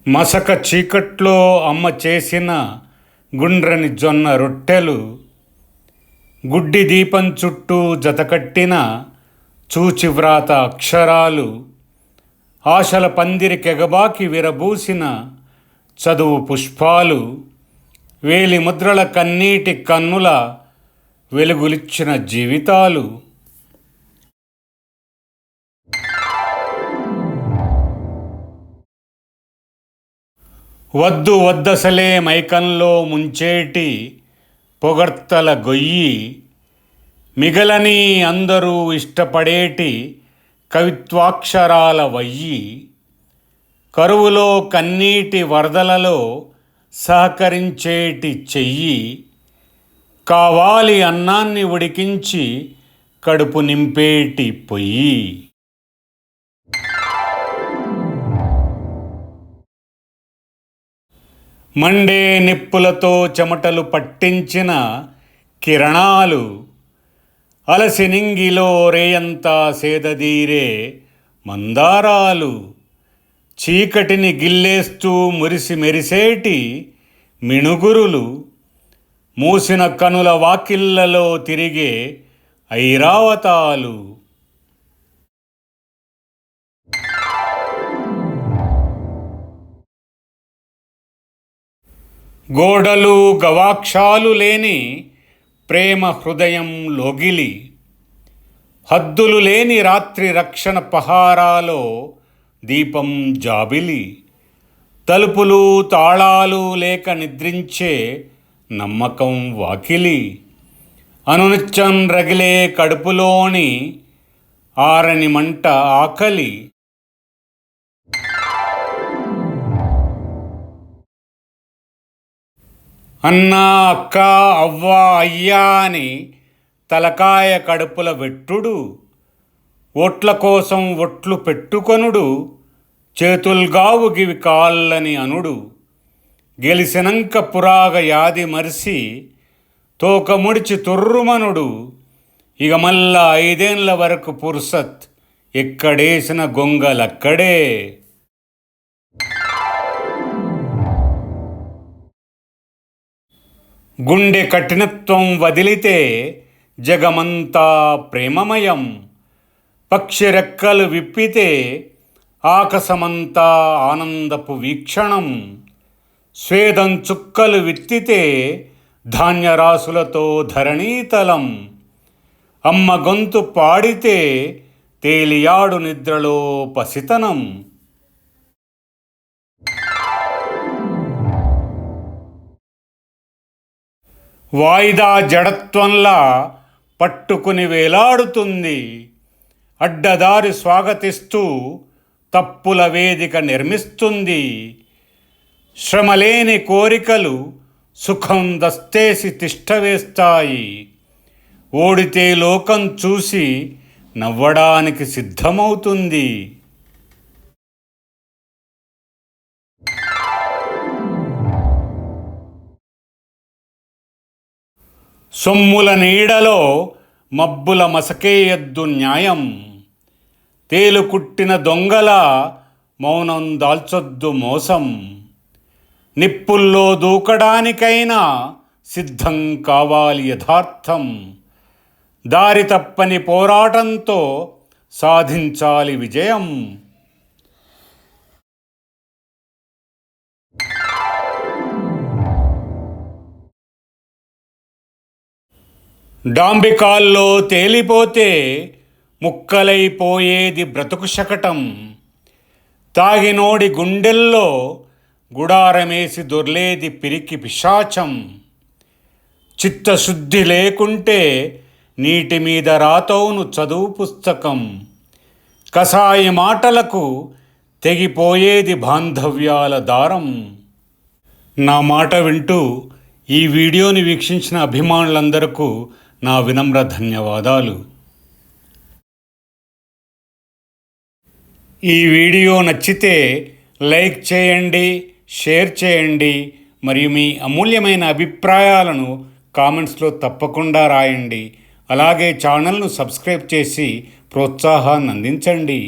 మసక చీకట్లో అమ్మ చేసిన గుండ్రని జొన్న రొట్టెలు, గుడ్డి దీపం చుట్టూ జతకట్టిన చూచివ్రాత అక్షరాలు, ఆశల పందిరి కెగబాకి విరబూసిన చదువు పుష్పాలు, వేలి ముద్రల కన్నీటి కన్నుల వెలుగులిచ్చిన జీవితాలు. వద్దు వద్దసలే మైకంలో ముంచేటి పొగడ్తల గొయ్యి, మిగలని అందరూ ఇష్టపడేటి కవిత్వాక్షరాల వయ్యి, కరువులో కన్నీటి వరదలలో సహకరించేటి చెయ్యి, కావాలి అన్నాన్ని ఉడికించి కడుపు నింపేటి పొయ్యి. మండే నిప్పులతో చెమటలు పట్టించిన కిరణాలు, అలసి నింగిలో రేయంతా సేదదీరే మందారాలు, చీకటిని గిల్లేస్తూ మురిసి మెరిసేటి మిణుగురులు, మూసిన కనుల వాకిళ్లలో తిరిగే ఐరావతాలు. గోడలు గవాక్షాలు లేని ప్రేమ హృదయం లోగిలి, హద్దులు లేని రాత్రి రక్షణ పహారాలో దీపం జాబిలి, తలుపులు తాళాలు లేక నిద్రించే నమ్మకం వాకిలి, అనునిత్యం రగిలే కడుపులోని ఆరని మంట ఆకలి. అన్నా అక్క అవ్వ అయ్యా అని తలకాయ కడుపుల వెట్టుడు, ఓట్ల కోసం ఒట్లు పెట్టుకొనుడు, చేతుల్గావు గివి కాళ్ళని అనుడు, గెలిసినంక పురాగ యాది మరిసి తోక ముడిచి తుర్రుమనుడు, ఇక మళ్ళా 5 ఏళ్ల వరకు పుర్సత్ ఎక్కడేసిన గొంగలక్కడే. గుండె కఠినత్వం వదిలితే జగమంతా ప్రేమమయం, పక్షి రెక్కలు విప్పితే ఆకాశమంతా ఆనందపు వీక్షణం, స్వేదం చుక్కలు విత్తితే ధాన్యరాశులతో ధరణీతలం, అమ్మ గొంతు పాడితే తేలియాడు నిద్రలో పసితనం. వాయిదా జడత్వంలా పట్టుకుని వేలాడుతుంది, అడ్డదారి స్వాగతిస్తూ తప్పుల వేదిక నిర్మిస్తుంది, శ్రమలేని కోరికలు సుఖం దస్తేసి తిష్టవేస్తాయి, ఓడితే లోకం చూసి నవ్వడానికి సిద్ధమవుతుంది. సొమ్ముల నీడలో మబ్బుల మసకేయద్దు న్యాయం, తేలుకుట్టిన దొంగల మౌనం దాల్చొద్దు మోసం, నిప్పుల్లో దూకడానికైనా సిద్ధం కావాలి యథార్థం, దారి తప్పని పోరాటంతో సాధించాలి విజయం. డాంబికాల్లో తేలిపోతే ముక్కలైపోయేది బ్రతుకు శకటం, తాగినోడి గుండెల్లో గుడారమేసి దొర్లేది పిరికి పిశాచం, చిత్తశుద్ధి లేకుంటే నీటి మీద రాతవును చదువు పుస్తకం, కసాయి మాటలకు తెగిపోయేది బాంధవ్యాల దారం. నా మాట వింటూ ఈ వీడియోని వీక్షించిన అభిమానులందరికీ నా వినమ్ర ధన్యవాదాలు. ఈ వీడియో నచ్చితే లైక్ చేయండి, షేర్ చేయండి, మరియు మీ అమూల్యమైన అభిప్రాయాలను కామెంట్స్లో తప్పకుండా రాయండి. అలాగే ఛానల్ను సబ్స్క్రైబ్ చేసి ప్రోత్సాహాన్ని అందించండి.